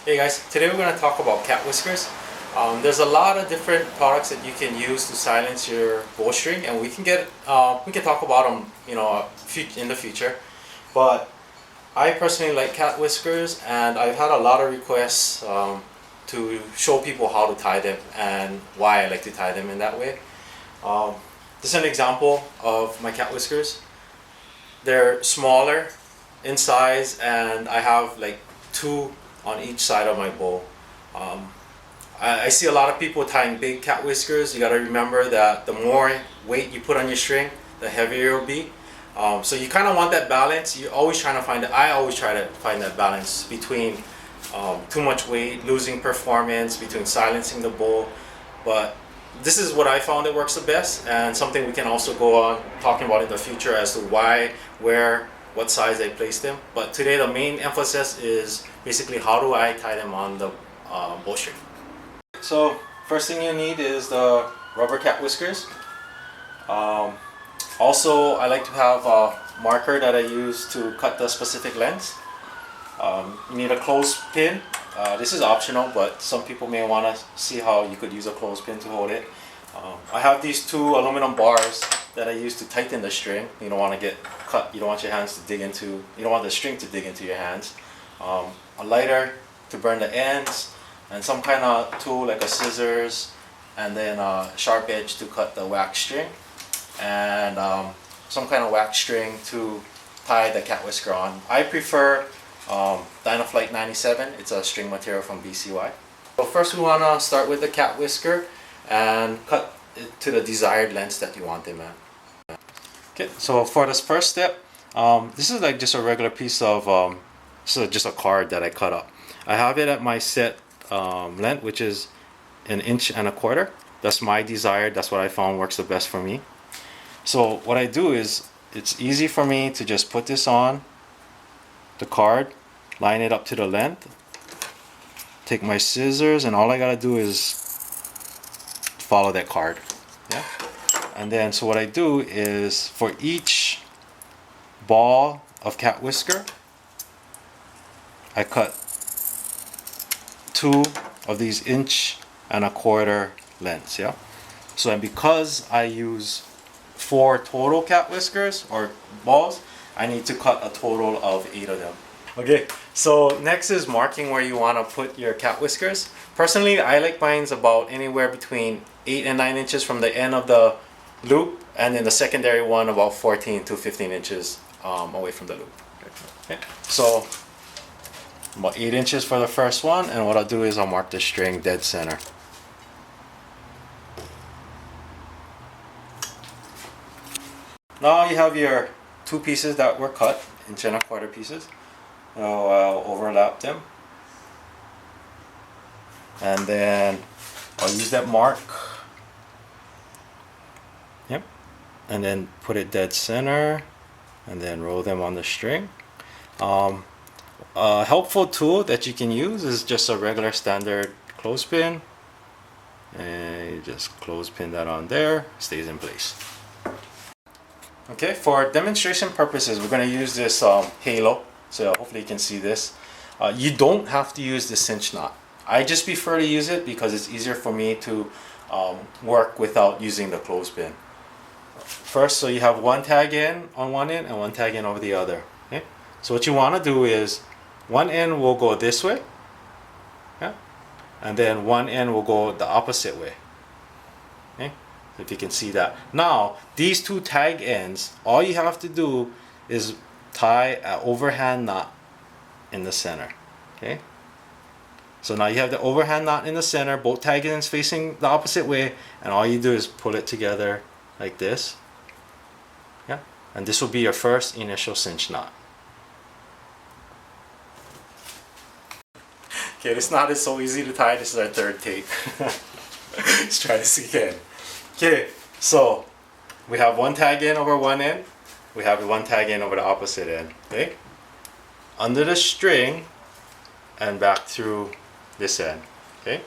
Hey guys, today we're going to talk about cat whiskers. There's a lot of different products that you can use to silence your bowstring, and we can talk about them, in the future. But I personally like cat whiskers, and I've had a lot of requests to show people how to tie them and why I like to tie them in that way. This is an example of my cat whiskers. They're smaller in size, and I have like two on each side of my bow. I see a lot of people tying big cat whiskers. You got to remember that the more weight you put on your string, the heavier it'll be. So you kind of want that balance. You're always trying to find it. I always try to find that balance between too much weight, losing performance, between silencing the bow. But this is what I found that works the best, and something we can also go on talking about in the future as to why, where, what size I place them. But today the main emphasis is basically how do I tie them on the bowstring. So first thing you need is the rubber cat whiskers. Also, I like to have a marker that I use to cut the specific lengths. You need a clothespin. This is optional, but some people may want to see how you could use a clothespin to hold it. I have these two aluminum bars that I use to tighten the string. You don't want to get cut. You don't want your hands to dig into. You don't want the string to dig into your hands. A lighter to burn the ends, and some kind of tool like a scissors, and then a sharp edge to cut the wax string, and some kind of wax string to tie the cat whisker on. I prefer Dynaflight 97. It's a string material from BCY. So first we want to start with the cat whisker and cut it to the desired length that you want them at. Okay, so for this first step, this is like just a regular piece of just a card that I cut up. I have it at my set length, which is 1.25 inches. That's my desired. That's what I found works the best for me. So what I do is, it's easy for me to just put this on the card, line it up to the length, take my scissors, and all I gotta do is follow that card. Yeah. And then so what I do is, for each ball of cat whisker, I cut 2 of these 1.25 inch lengths. Yeah. So, and because I use 4 total cat whiskers or balls, I need to cut a total of 8 of them. Okay, so next is marking where you want to put your cat whiskers. Personally, I like mine's about anywhere between 8 and 9 inches from the end of the loop, and then the secondary one about 14 to 15 inches away from the loop. Okay. So about 8 inches for the first one, and what I'll do is I'll mark the string dead center. Now you have your 2 pieces that were cut, 1.25 inch pieces. Now I'll overlap them, and then I'll use that mark. Yep, and then put it dead center, and then roll them on the string. A helpful tool that you can use is just a regular standard clothespin, and you just clothespin that on there, stays in place. Okay, for demonstration purposes, we're going to use this halo, so hopefully you can see this. You don't have to use the cinch knot. I just prefer to use it because it's easier for me to work without using the clothespin. First, so you have one tag in on one end and one tag in over the other. Okay? So what you want to do is, one end will go this way, yeah? And then one end will go the opposite way. Okay? If you can see that. Now, these 2 tag ends, all you have to do is tie an overhand knot in the center. Okay? So now you have the overhand knot in the center, both tag ends facing the opposite way, and all you do is pull it together like this. Yeah? And this will be your first initial cinch knot. Okay, this knot is so easy to tie. This is our 3rd take. Let's try this again. Okay, so we have one tag in over one end. We have one tag in over the opposite end. Okay, under the string and back through this end. Okay,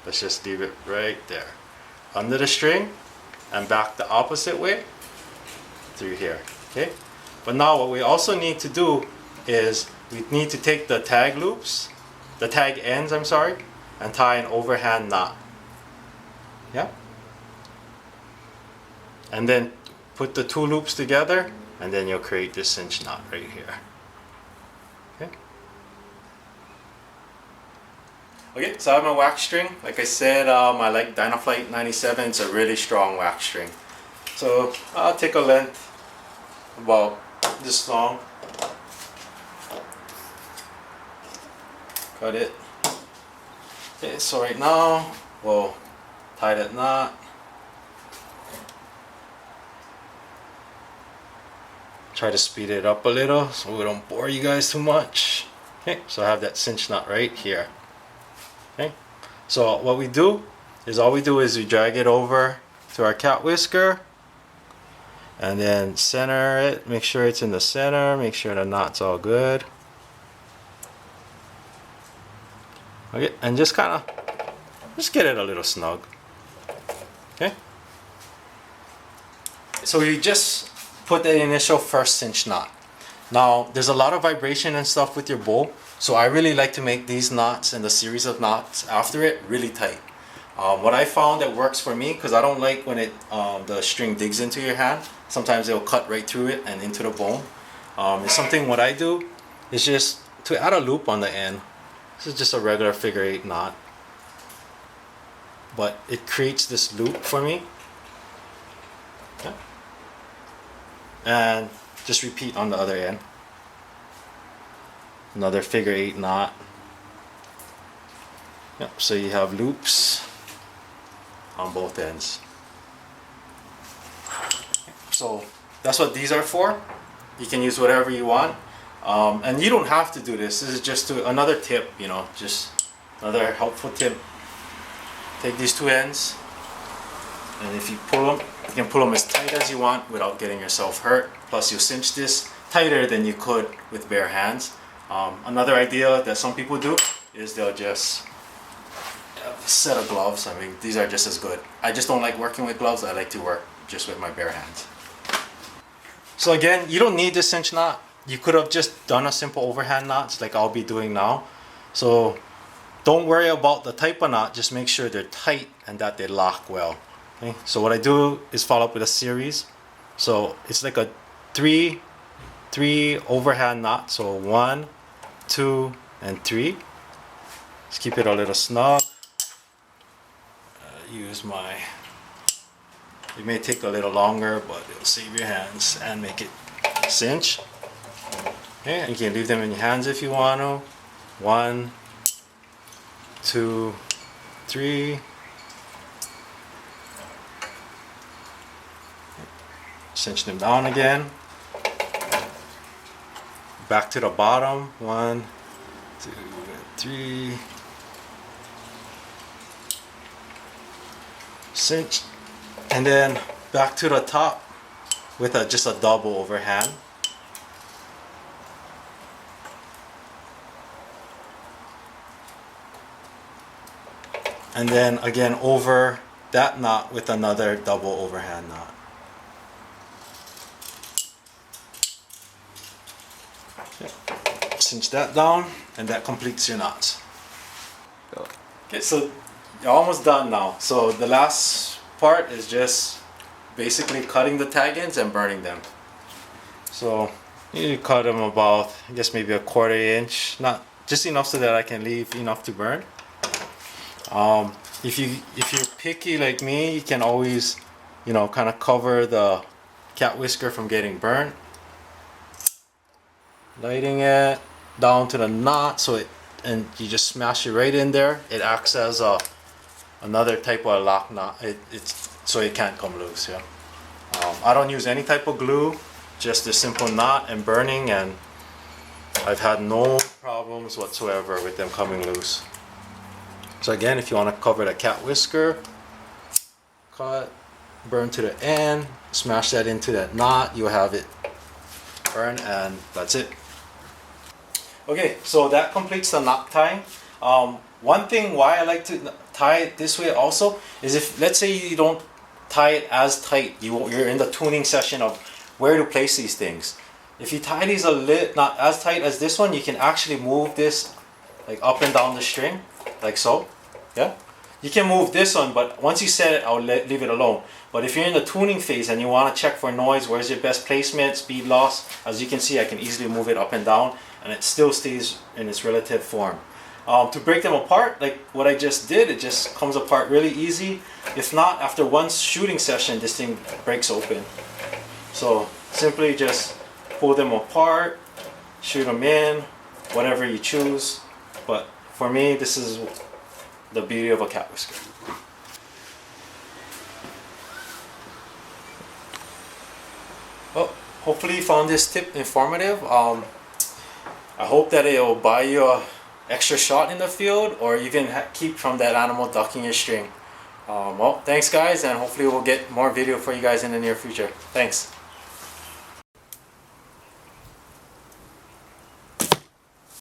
let's just leave it right there. Under the string and back the opposite way through here. Okay, but now what we also need to do is we need to take the tag loops the tag ends, I'm sorry, and tie an overhand knot. Yeah. And then put the two loops together, and then you'll create this cinch knot right here. Okay. Okay, so I have my wax string. Like I said, I like Dynaflight 97. It's a really strong wax string. So I'll take a length about this long. Cut it. Okay, so right now we'll tie that knot. Try to speed it up a little so we don't bore you guys too much. Okay, so I have that cinch knot right here. Okay, so what we do is we drag it over to our cat whisker and then center it, make sure it's in the center, make sure the knot's all good. Okay, and just get it a little snug. Okay, so you just put the initial first cinch knot. Now there's a lot of vibration and stuff with your bow, so I really like to make these knots and the series of knots after it really tight. What I found that works for me, because I don't like when the string digs into your hand, sometimes it'll cut right through it and into the bone. What I do is just to add a loop on the end. This is just a regular figure 8 knot, but it creates this loop for me. Okay. And just repeat on the other end. Another figure 8 knot. Yep, so you have loops on both ends. So that's what these are for. You can use whatever you want. And you don't have to do this. This is just another tip, you know, just another helpful tip. Take these two ends, and if you pull them, you can pull them as tight as you want without getting yourself hurt. Plus you cinch this tighter than you could with bare hands. Another idea that some people do is they'll just have a set of gloves. I mean, these are just as good. I just don't like working with gloves. I like to work just with my bare hands. So again, you don't need this cinch knot. You could have just done a simple overhand knot like I'll be doing now. So don't worry about the type of knot, just make sure they're tight and that they lock well. Okay? So what I do is follow up with a series. So it's like a three overhand knot. So 1, 2, and 3. Just keep it a little snug. It may take a little longer, but it'll save your hands and make it cinch. Okay, and you can leave them in your hands if you want to. 1, 2, 3. Cinch them down again. Back to the bottom. 1, 2, 3. Cinch. And then back to the top with just a double overhand. And then again over that knot with another double overhand knot. Okay. Cinch that down, and that completes your knots. Okay, so you're almost done now. So the last part is just basically cutting the tag ends and burning them. So you cut them about, I guess maybe a 1/4 inch, not just enough so that I can leave enough to burn. If you're picky like me, you can always, you know, kind of cover the cat whisker from getting burnt. Lighting it down to the knot, and you just smash it right in there. It acts as another type of lock knot. So it can't come loose. Yeah. I don't use any type of glue, just a simple knot and burning, and I've had no problems whatsoever with them coming loose. So again, if you want to cover the cat whisker, cut, burn to the end, smash that into that knot, you'll have it burn, and that's it. Okay, so that completes the knot tying. One thing why I like to tie it this way also is if, let's say you don't tie it as tight, you're in the tuning session of where to place these things. If you tie these not as tight as this one, you can actually move this like up and down the string, like so. Yeah. You can move this one, but once you set it, I'll leave it alone. But if you're in the tuning phase and you want to check for noise, where's your best placement, speed loss, as you can see, I can easily move it up and down and it still stays in its relative form. To break them apart, like what I just did, it just comes apart really easy. If not, after one shooting session, this thing breaks open. So simply just pull them apart, shoot them in, whatever you choose. But for me, this is the beauty of a cat whisker. Well, hopefully you found this tip informative. I hope that it will buy you a extra shot in the field, or even keep from that animal ducking your string. Well, thanks guys, and hopefully we'll get more video for you guys in the near future. Thanks.